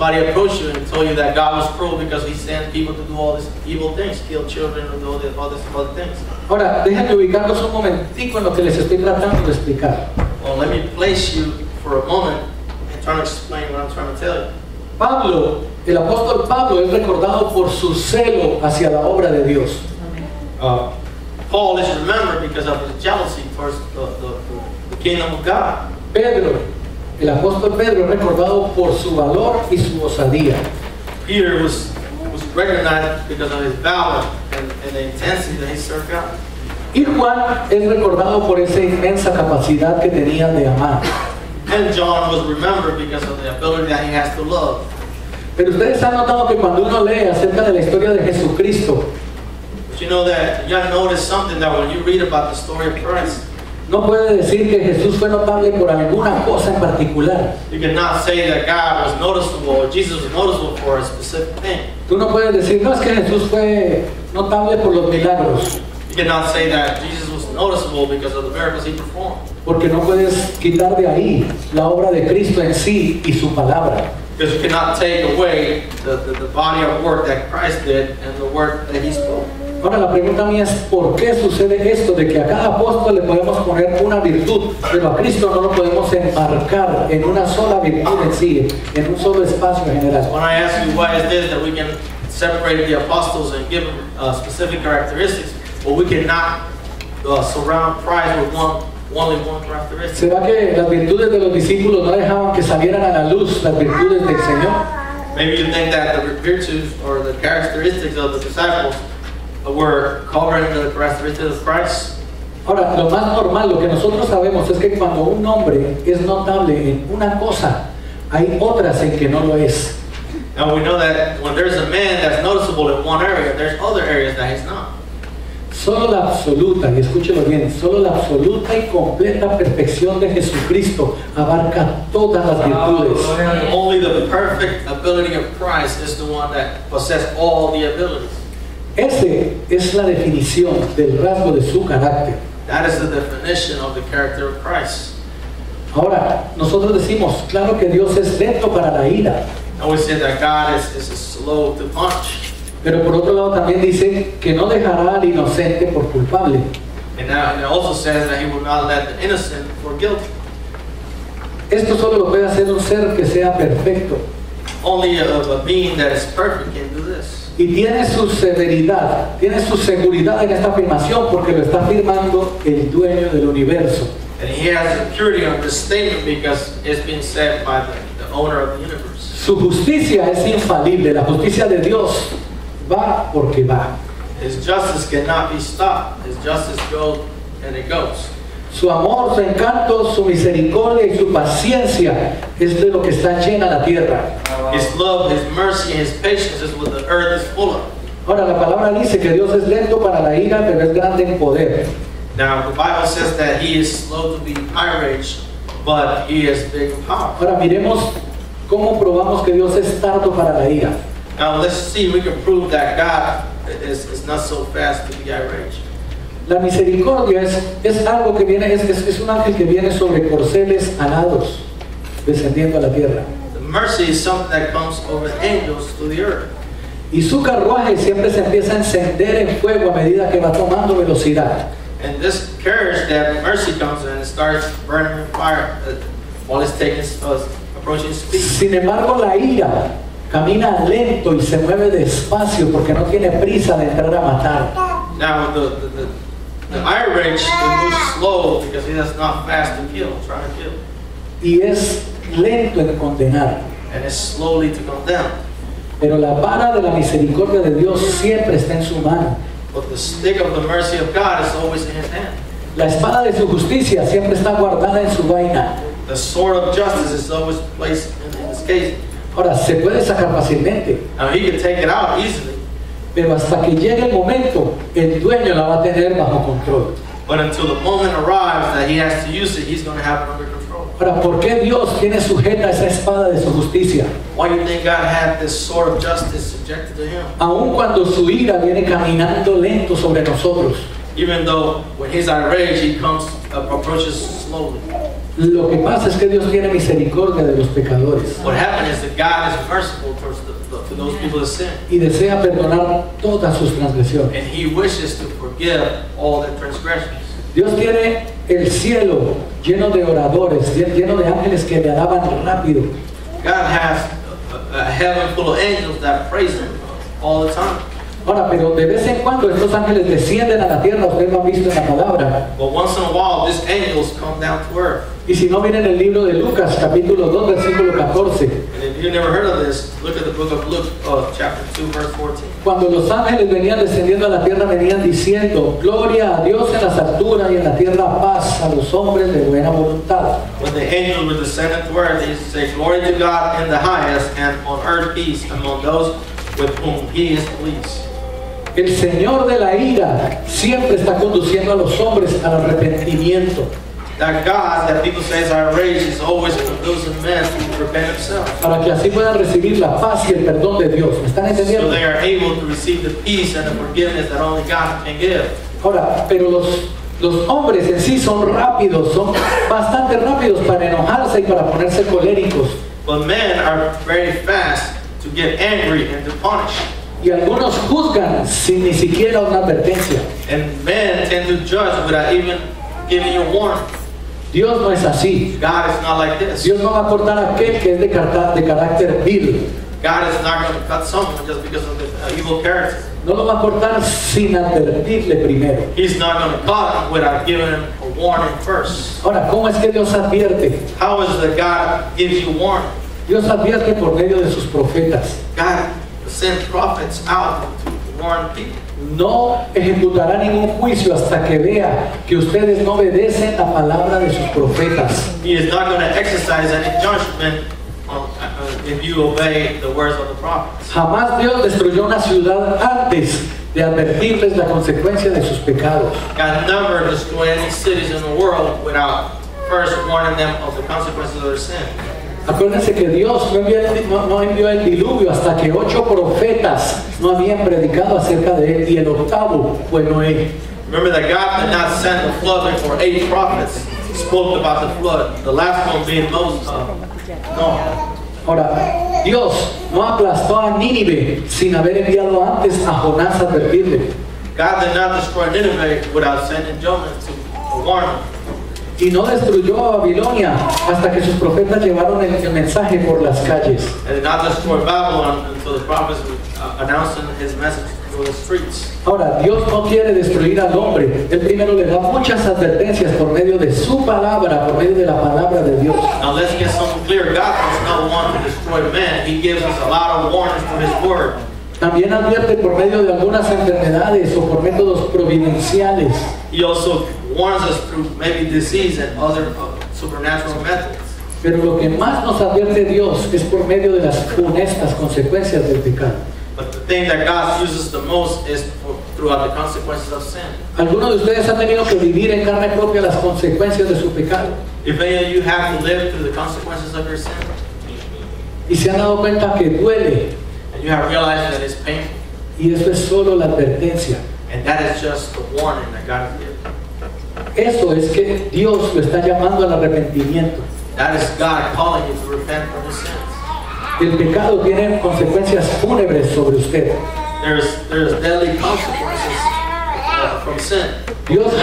somebody approached you and told you that God was cruel because He sent people to do all these evil things, kill children and do all these other things. Ahora, déjenme ubicarlos un momentico en lo que les estoy tratando de explicar. Well, let me place you for a moment and try to explain what I'm trying to tell you. Pablo, el apóstol Pablo, es recordado por su celo hacia la obra de Dios. Paul is remembered because of his jealousy towards the kingdom of God. Pedro, el apóstol Pedro, es recordado por su valor y su osadía. Peter was recognized because of his valor and the intensity that he served God. Y Juan es recordado por esa inmensa capacidad que tenía de amar. And John was remembered because of the ability that he has to love. Pero ustedes han notado que cuando uno lee acerca de la historia de Jesucristo, But you know that you gotta notice something, that when you read about the story of Christ, no puede decir que Jesús fue notable por alguna cosa en particular. you cannot say that God was noticeable or Jesus was noticeable for a specific thing. Tú no puedes decir, no, es que Jesús fue notable por los milagros, You cannot say that Jesus was noticeable because of the miracles he performed. porque no puedes quitar de ahí la obra de Cristo en sí y su palabra. Because you cannot take away the body of work that Christ did and the work that he spoke. Ahora la pregunta mía es, ¿por qué sucede esto de que a cada apóstol le podemos poner una virtud, pero a Cristo no lo podemos enmarcar en una sola virtud en sí, en un solo espacio general? When I ask you why is this that we can separate the apostles and give them specific characteristics, but we cannot surround Christ with only one characteristic. ¿Será que las virtudes de los discípulos no dejaban que salieran a la luz las virtudes del Señor? Maybe you think that the virtues or the characteristics of the disciples were covering the characteristics of Christ. Ahora, lo más normal, lo que nosotros sabemos es que cuando un hombre es notable en una cosa, hay otras en que no lo es. Now we know that when there's a man that's noticeable in one area, there's other areas that he's not. Solo la absoluta, y escúchelo bien, solo la absoluta y completa perfección de Jesucristo abarca todas las virtudes. Only the perfect ability of Christ is the one that possesses all the abilities. Ese es la definición del rasgo de su carácter. That is the definition of the character of Christ. Ahora, nosotros decimos, claro que Dios es lento para la ira, And we say that God is slow to punch. pero por otro lado también dice que no dejará al inocente por culpable. And now it also says that he will not let the innocent for guilty. Esto solo lo puede hacer un ser que sea perfecto. Only a being that is perfect can do this. Y tiene su severidad, tiene su seguridad en esta afirmación porque lo está afirmando el dueño del universo. And he has security on this statement because it's been said by the owner of the universe. Su justicia es infalible, la justicia de Dios va porque va. His justice cannot be stopped. His justice goes and it goes. Su amor, su encanto, su misericordia y su paciencia es de lo que está llena la tierra. His love, His mercy, and His patience is what the earth is full of. Ahora la palabra dice que Dios es lento para la ira, pero es grande en poder. Now, the Bible says that He is slow to be irate, but He is big in power. Ahora miremos cómo probamos que Dios es tardo para la ira. Now, let's see if we can prove that God is not so fast to be irate. La misericordia es algo que viene, es un ángel que viene sobre corceles alados, descendiendo a la tierra. The mercy is something that comes over angels to the earth. Y su carruaje siempre se empieza a encender en fuego a medida que va tomando velocidad. And this carriage that mercy comes in, it starts burning in fire while it's approaching speed. Sin embargo, la ira camina lento y se mueve despacio porque no tiene prisa de entrar a matar. Now, the irate moves slow because he is not fast to kill, trying to kill. Y es lento en condenar. And it's slowly to condemn. Pero la vara de la misericordia de Dios siempre está en su mano. But the stick of the mercy of God is always in His hand. La espada de su justicia siempre está guardada en su vaina. The sword of justice is always placed in His case. Ahora, se puede sacar fácilmente, Now, He can take it out easily. pero hasta que llegue el momento, el dueño la va a tener bajo control. But until the moment arrives that He has to use it, He's going to have it under control. Ahora, ¿por qué Dios tiene sujeta esa espada de su justicia? Why do you think God had this sword of justice subjected to Him? Aun cuando su ira viene caminando lento sobre nosotros. Even though when He's irate, He comes approaches slowly. Lo que pasa es que Dios tiene misericordia de los pecadores What happened is that God is merciful towards to those people that sin. y desea perdonar todas sus transgresiones. And He wishes to forgive all their transgressions. Dios tiene el cielo lleno de oradores, lleno de ángeles que le alaban rápido. God has a heaven full of angels that praise Him all the time. Ahora, pero de vez en cuando estos ángeles descienden a la tierra, ustedes lo han visto en la palabra. But once in a while, these angels come down to earth. Y si no, miren el libro de Lucas, capítulo 2, versículo 14. And if you've never heard of this, look at the book of Luke, chapter 2, verse 14. Cuando los ángeles venían descendiendo a la tierra, venían diciendo, gloria a Dios en las alturas y en la tierra paz a los hombres de buena voluntad. When the angels were descending to earth, they used to say, glory to God in the highest, and on earth peace among those with whom He is pleased. El Señor de la ira siempre está conduciendo a los hombres al arrepentimiento, That God that people say is our rage is always conducing men to repent themselves. para que así puedan recibir la paz y el perdón de Dios. ¿Me están So entendiendo? they are able to receive the peace and the forgiveness that only God can give. Ahora, pero los hombres en sí son rápidos, son bastante rápidos para enojarse y para ponerse coléricos. But men are very fast to get angry and to punish. Y algunos juzgan sin ni siquiera una advertencia. And men tend to judge without even giving you a warning. Dios no es así. God is not like this. Dios no va a cortar a aquel que es de carácter vil. God is not going to cut someone just because of the evil character. No lo va a cortar sin advertirle primero. He's not going to cut him without giving him a warning first. Ahora, ¿cómo es que Dios advierte? How is it that God gives you warning? Dios advierte por medio de sus profetas. God sends prophets out to warn people. No ejecutará ningún juicio hasta que vea que ustedes no obedecen la palabra de sus profetas. He is not going to exercise any judgment if you obey the words of the prophets. Jamás Dios destruyó una ciudad antes de advertirles la consecuencia de sus pecados. God never destroyed any cities in the world without first warning them of the consequences of their sin. Acuérdense que Dios no envió el diluvio hasta que 8 profetas no habían predicado acerca de él y el octavo fue Noé. Remember that God did not send the flood before 8 prophets spoke about the flood. The last one being Moses. Noah. Ahora, Dios no aplastó a Nínive sin haber enviado antes a Jonás a advertirle. God did not destroy Nineveh without sending Jonah to warn them. Y no destruyó a Babilonia hasta que sus profetas llevaron el mensaje por las calles. And did not destroy Babylon until the prophets announcing his message through the streets. Ahora, Dios no quiere destruir al hombre. Él primero le da muchas advertencias por medio de su palabra, por medio de la palabra de Dios. Now let's get something clear. God does not want to destroy man. He gives us a lot of warnings through his word. También advierte por medio de algunas enfermedades o por métodos providenciales. He also warns us through maybe disease and other supernatural methods. Pero lo que más nos advierte Dios es por medio de las funestas consecuencias del pecado. But the thing that God uses the most is throughout the consequences of sin. Algunos de ustedes han tenido que vivir en carne propia las consecuencias de su pecado. If any of you have to live through the consequences of your sin, Y se han dado cuenta que duele. and you have realized that it's painful, Y eso es solo la advertencia. and that is just the warning that God has given. Eso es que Dios lo está llamando al arrepentimiento. That is God calling you to repent from your sins. El pecado tiene consecuencias fúnebres sobre usted. There's deadly consequences from sin. Dios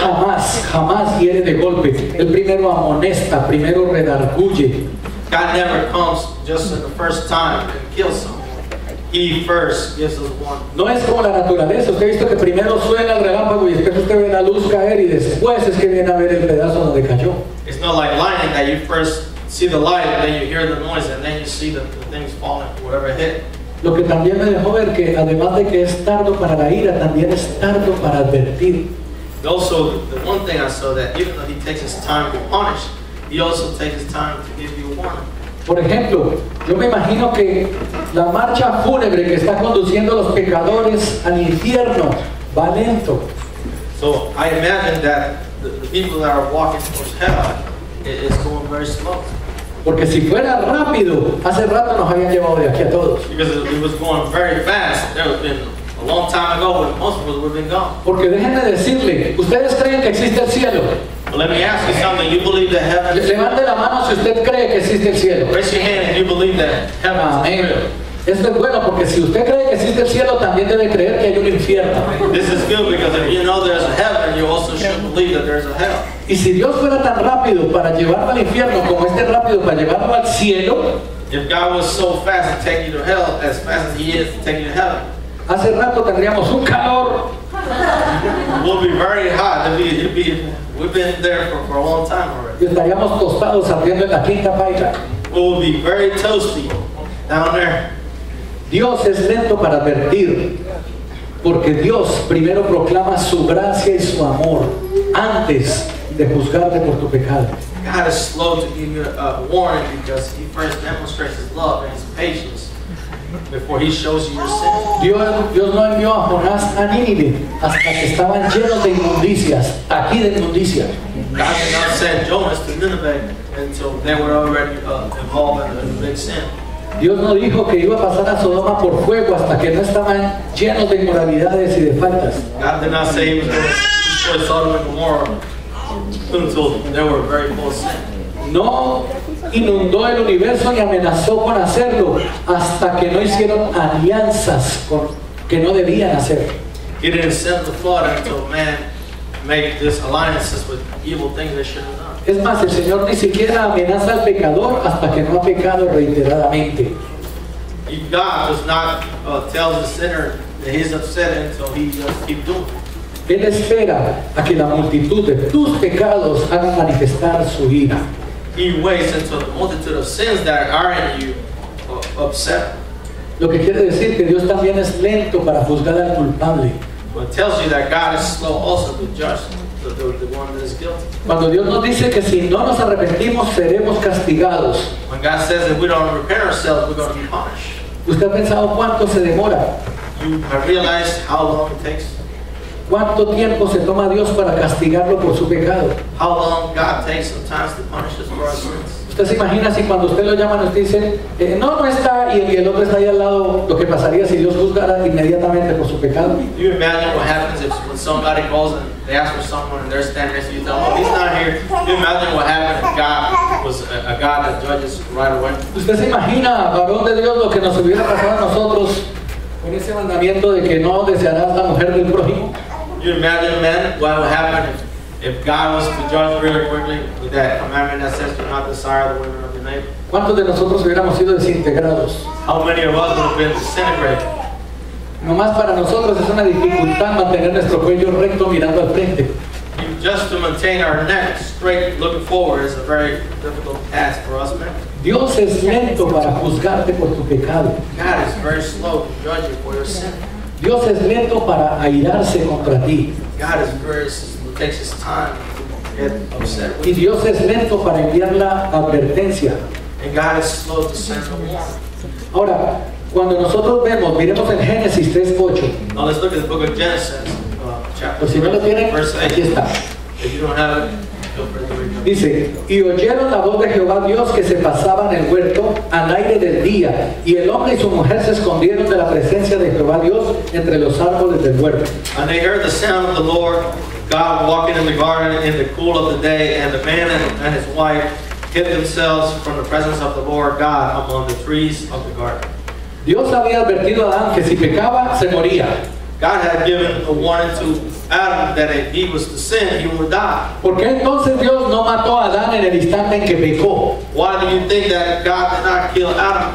jamás hiere de golpe. Él primero amonesta, primero redarguye. God never comes just in the first time and kills someone. He first gives us warning. No es como la naturaleza. Usted ha visto que primero suena el relámpago y después usted ve la luz caer y después es que viene a ver el pedazo donde cayó. It's not like lightning that you first see the light and then you hear the noise and then you see the things falling, whatever hit. Lo que también me dejó ver que además de que es tardo para la ira, también es tardo para advertir. Also, the one thing I saw that even though he takes his time to punish, he also takes his time to give you a warning. Por ejemplo, yo me imagino que la marcha fúnebre que está conduciendo a los pecadores al infierno va lento. So I imagine that the people that are walking towards hell is going very slow. Porque si fuera rápido, hace rato nos habían llevado de aquí a todos. Because it was going very fast. There has been a long time ago when most of us would have been gone. Porque déjenme decirle, ¿ustedes creen que existe el cielo? But let me ask you something. You believe that heaven is real? Levante la mano si usted cree que existe el cielo. Raise your hand if you believe that heaven is Amén. real. Esto es bueno porque si usted cree que existe el cielo, también debe creer que hay un infierno. This is good because if you know there's a heaven, you also should believe that there's a hell. Y si Dios fuera tan rápido para llevarlo al infierno como es rápido para llevarlo al cielo, If God was so fast to take you to hell, as fast as He is to take you to heaven, hace rato tendríamos un calor. we'll be very hot. We've been there for a long time already. Y estaríamos tostados ardiendo en la quinta paila. We'll be very toasty down there. Dios es lento para advertir, porque Dios primero proclama su gracia y su amor antes de juzgarte por tu pecado. God is slow to give you a warning because He first demonstrates His love and His patience before He shows you your sin. Dios no envió a Jonás a Nínive hasta que estaban llenos de inmundicias, aquí de inmundicia. God did not send Jonas to Nineveh until they were already involved in a big sin. Dios no dijo que iba a pasar a Sodoma por fuego hasta que no estaban llenos de inmoralidades y de faltas. God did not say He was going to destroy Sodom and Gomorrah until they were very full of sin. No inundó el universo ni amenazó con hacerlo hasta que no hicieron alianzas que no debían hacer. He didn't send the flood until man made these alliances with evil things they shouldn't have done. Es más, el Señor ni siquiera amenaza al pecador hasta que no ha pecado reiteradamente. God does not tell the sinner that He's upset until he just keeps doing it. Él espera a que la multitud de tus pecados haga manifestar su ira. He waits until the multitude of sins that are in you upset. Lo que quiere decir que Dios también es lento para juzgar al culpable. But it tells you that God is slow also to judge the one that is guilty. Cuando Dios nos dice que si no nos arrepentimos seremos castigados, When God says that we don't repent ourselves, we're going to be punished. ¿usted ha pensado cuánto se demora? You have realized how long it takes, ¿Cuánto tiempo se toma Dios para castigarlo por su pecado? how long God takes sometimes to punish us for our sins. ¿Usted se imagina si cuando usted lo llaman usted dice, no está, y el otro está ahí al lado, lo que pasaría si Dios juzgara inmediatamente por su pecado? Do you imagine what happens if when somebody calls and they ask for someone and they're standing next to you, you tell them, oh, he's not here. Do you imagine what happened if God was a God that judges right away? ¿Usted se imagina, varón de Dios, lo que nos hubiera pasado a nosotros con ese mandamiento de que no desearás la mujer del prójimo? Do you imagine, men, what would happen if God was to judge really quickly with that commandment that says do not desire the women of your neighbor? ¿Cuántos de nosotros hubiéramos sido desintegrados? How many of us would have been disintegrated? Nomás para nosotros es una dificultad mantener nuestro cuello recto mirando al frente. Just to maintain our neck straight looking forward is a very difficult task for us men. Dios es lento para juzgarte por tu pecado. God is very slow to judge you for your sin. Dios es lento para airarse contra ti. God is very, takes His time to get upset with Y you. Dios es lento para enviar la advertencia. And God is slow to send the warning. Ahora, cuando nosotros vemos, miremos en Génesis 3:8. Now let's look at the book of Genesis, chapter Pues si no lo 3, tienen, verse aquí 8. está. If you don't have it, feel free to read it. Dice, y oyeron la voz de Jehová Dios que se pasaba en el huerto al aire del día, y el hombre y su mujer se escondieron de la presencia de Jehová Dios entre los árboles del huerto. And they heard the sound of the Lord God walking in the garden in the cool of the day, and the man and his wife hid themselves from the presence of the Lord God among the trees of the garden. Dios había advertido a Adán que si pecaba, se moría. God had given a warning to Adam that if he was to sin, he would die. ¿Por qué entonces Dios no mató a Adán en el instante en que pecó? Why do you think that God did not kill Adam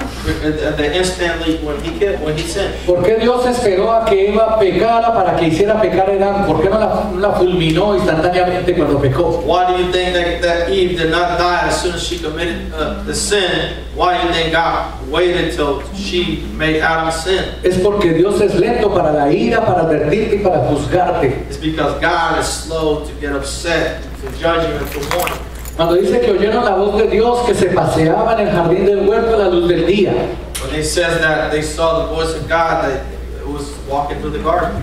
instantly when he sinned? ¿Por qué Dios esperó a que Eva pecara para que hiciera pecar a Adán? ¿Por qué no la fulminó instantáneamente cuando pecó? Why do you think that Eve did not die as soon as she committed the sin? Why do you think God waited till she made Adam sin? Es porque Dios es lento para la ira, para advertirte y para juzgarte. It's because God is slow to get upset, to judge you and to warn you. Cuando dice que oyeron la voz de Dios que se paseaba en el jardín del huerto a la luz del día. When it says that they saw the voice of God that was walking through the garden,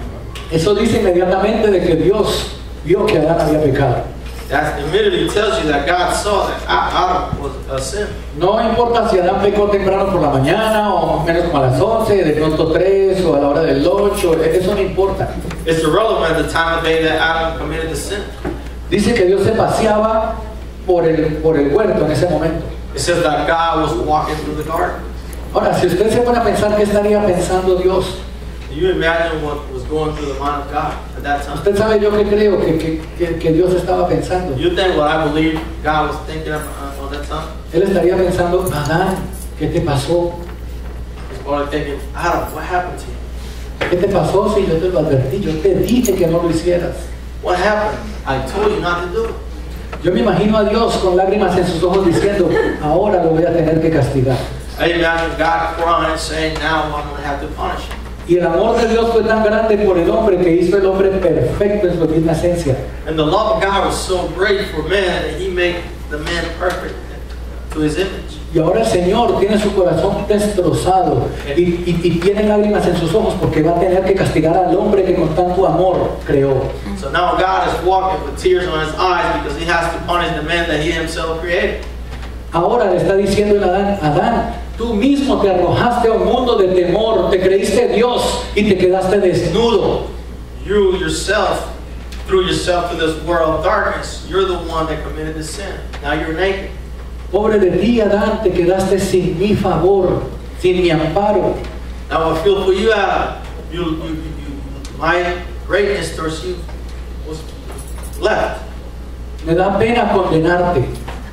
Eso dice inmediatamente de que Dios vio que Adán había pecado. that immediately tells you that God saw that Adam was a sin. No importa si Adán pecó temprano por la mañana o más o menos como a las 11, de pronto 3 o a la hora del 8, eso no importa. It's irrelevant the time of day that Adam committed the sin. Dice que Dios se paseaba por el huerto en ese momento. It says that God was walking through the garden. Ahora, si usted se pone a pensar, ¿qué estaría pensando Dios? Can you imagine what was going through the mind of God at that time? Usted sabe yo que creo que Dios estaba pensando. You think what I believe God was thinking of on that time? Él estaría pensando, Adán, ¿qué te pasó? He's probably thinking, Adam, what happened to you? ¿Qué te pasó si yo te lo advertí? Yo te dije que no lo hicieras. What happened? I told you not to do it. Yo me imagino a Dios con lágrimas en sus ojos diciendo, ahora lo voy a tener que castigar. I imagine God crying, saying, now I'm going to have to punish him. Y el amor de Dios fue tan grande por el hombre que hizo el hombre perfecto en su misma esencia. And the love of God was so great for man that he made the man perfect to his image. Y ahora el Señor tiene su corazón destrozado y tiene lágrimas en sus ojos porque va a tener que castigar al hombre que con tanto amor creó. So now God is walking with tears on his eyes because he has to punish the man that he himself created. Ahora le está diciendo a Adán, Adán, tú mismo te arrojaste a un mundo de temor, te creíste Dios y te quedaste desnudo. You yourself threw yourself to this world of darkness. You're the one that committed the sin. Now you're naked. Pobre de ti, Adán, te quedaste sin mi favor, sin mi amparo. Now I feel for you, Adam. My greatness towards you was left. Me da pena condenarte,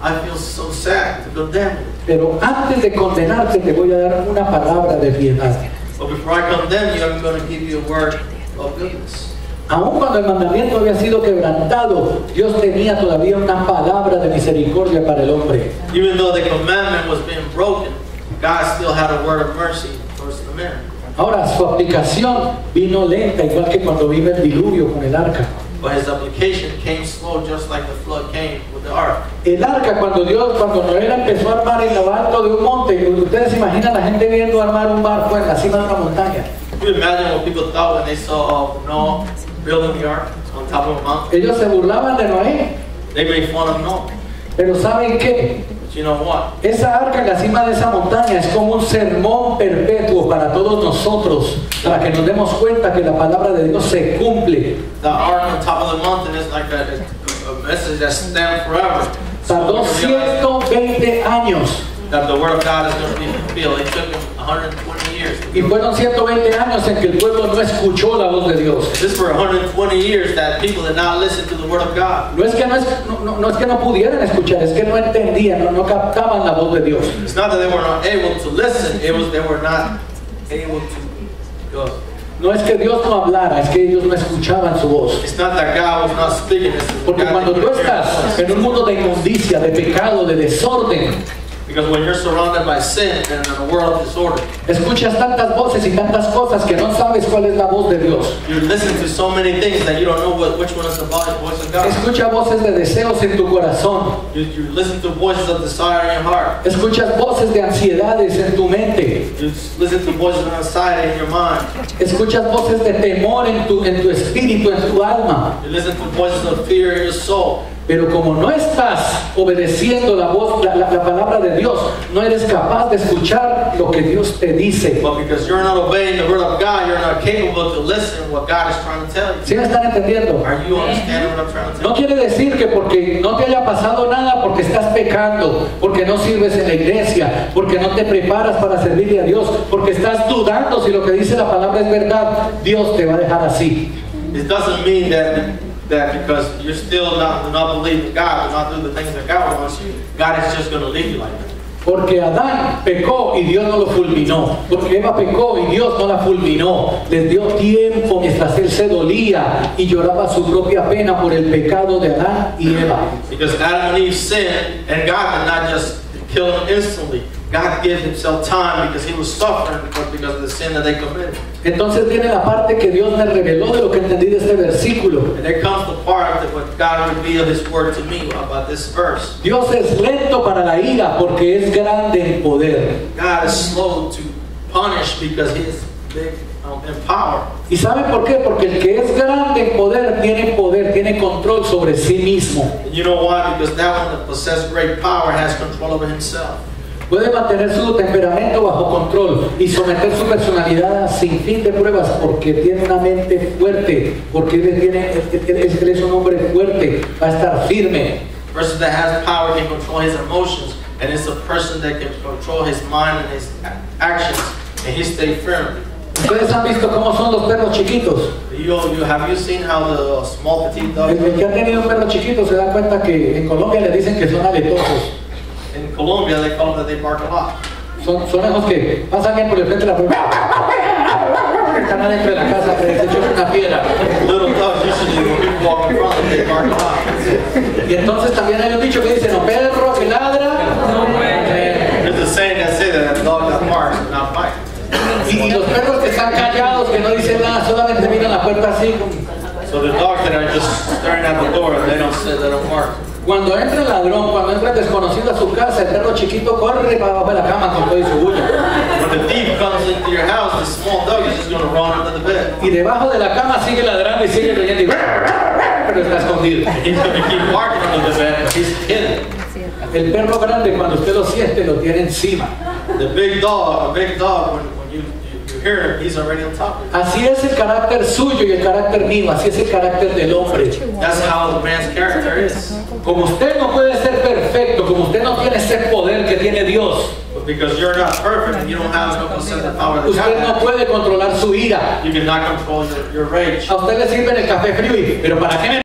I feel so sad to condemn you. pero antes de condenarte te voy a dar una palabra de piedad. But before I condemn you, I'm going to give you a word of goodness. Aun cuando el mandamiento había sido quebrantado, Dios tenía todavía una palabra de misericordia para el hombre. Even though the commandment was being broken, God still had a word of mercy towards the man. Ahora, su aplicación vino lenta, igual que cuando vino el diluvio con el arca. But his application came slow, just like the flood came with the ark. El arca, cuando Noé la empezó a armar en lo alto de un monte, ustedes se imaginan a la gente viendo armar un barco en la cima de una montaña. Can you imagine what people thought when they saw Noah building the ark on top of a mountain? Ellos se burlaban de Noé, They made fun of Noah. pero ¿saben qué? But you know what? Esa arca en la cima de esa montaña es como un sermón perpetuo para todos nosotros, para que nos demos cuenta que la palabra de Dios se cumple. The ark on top of the mountain is like a message that stands forever. Tardó 120 años That the word of God is going to be fulfilled. It took him 120 years. y fueron 120 años en que el pueblo no escuchó la voz de Dios. This for 120 years that people did not listen to the word of God. No es que no pudieran escuchar, es que no entendían, no captaban la voz de Dios. It's not that they were not able to listen. It was they were not able to go. No es que Dios no hablara, es que ellos no escuchaban su voz. It's not that God was not speaking. It's Porque God cuando that tú couldn't hear estás his voice. en un mundo de inmundicia, de pecado, de desorden, Because when you're surrounded by sin and in a world of disorder, escuchas tantas voces y tantas cosas que no sabes cuál es la voz de Dios. you listen to so many things that you don't know which one is the voice of God. Escucha voces de deseos en tu corazón. You listen to voices of desire in your heart. Escuchas voces de ansiedades en tu mente. You listen to voices of anxiety in your mind. Escuchas voces de temor en tu espíritu, en tu alma. You listen to voices of fear in your soul. Pero como no estás obedeciendo la voz, la palabra de Dios, no eres capaz de escuchar lo que Dios te dice. But because you're not obeying the word of God, you're not capable to listen what God is trying to tell you. ¿Sí me están entendiendo? Are you understanding what I'm trying to tell No you? quiere decir que porque no te haya pasado nada, porque estás pecando, porque no sirves en la iglesia, porque no te preparas para servirle a Dios, porque estás dudando si lo que dice la palabra es verdad, Dios te va a dejar así. It doesn't mean that because you're still not believing God, not doing the things that God wants you, God is just going to leave you like that. Porque Adán pecó y Dios no lo fulminó. Porque Eva pecó y Dios no la fulminó. Les dio tiempo mientras él se dolía y lloraba su propia pena por el pecado de Adán y Eva. Because Adam and Eve sinned, and God did not just kill them instantly. God gave himself time because he was suffering because of the sin that they committed. Entonces viene la parte que Dios me reveló de lo que entendí de este versículo. And there comes the part that when God revealed his word to me about this verse. Dios es lento para la ira porque es grande en poder. God is slow to punish because he is big in power. ¿Y saben por qué? Porque el que es grande en poder, tiene control sobre sí mismo. And you know why? Because that one that possesses great power has control over himself. Puede mantener su temperamento bajo control y someter su personalidad a sin fin de pruebas porque tiene una mente fuerte, porque él es un hombre fuerte, va a estar firme. A person that has power can control his emotions, and it's a person that can control his mind and his actions, and he stay firm. Ustedes han visto cómo son los perros chiquitos. Have you seen how the small petite dogs? El que ha tenido un perro chiquito se da cuenta que en Colombia le dicen que son aletosos. In Colombia, they call them that they bark a lot. Son esos que pasan bien por el frente de la puerta. Están adentro de la casa, que se echó una piedra. Little dogs usually when people walk in front of them, they bark a lot. Y entonces también hay un dicho que dice, no, perro que ladra, no muerde. There's a saying that say that a dog that barks will not bite. Y los perros que están callados, que no dicen nada, solamente miran la puerta así. So the dogs that are just staring at the door, they don't bark. Cuando entra el ladrón, cuando entra el desconocido a su casa, el perro chiquito corre para abajo de la cama con todo y su bulla. When the thief comes into your house, the small dog is just going to run under the bed. Y debajo de la cama sigue ladrando y sigue riendo, pero está escondido. He's going to keep barking under the bed, but he's hidden. El perro grande, cuando usted lo siente, lo tiene encima. The big dog, when you hear him, he's already on top of it. Así es el carácter suyo y el carácter mío, así es el carácter del hombre. That's how the man's character is. Como usted no puede ser perfecto, como usted no tiene ese poder que tiene Dios, But because you're not perfect and you don't have no possess the power that God usted no has, puede controlar su ira. you cannot control your rage. A usted le sirven el café frío, pero ¿para qué me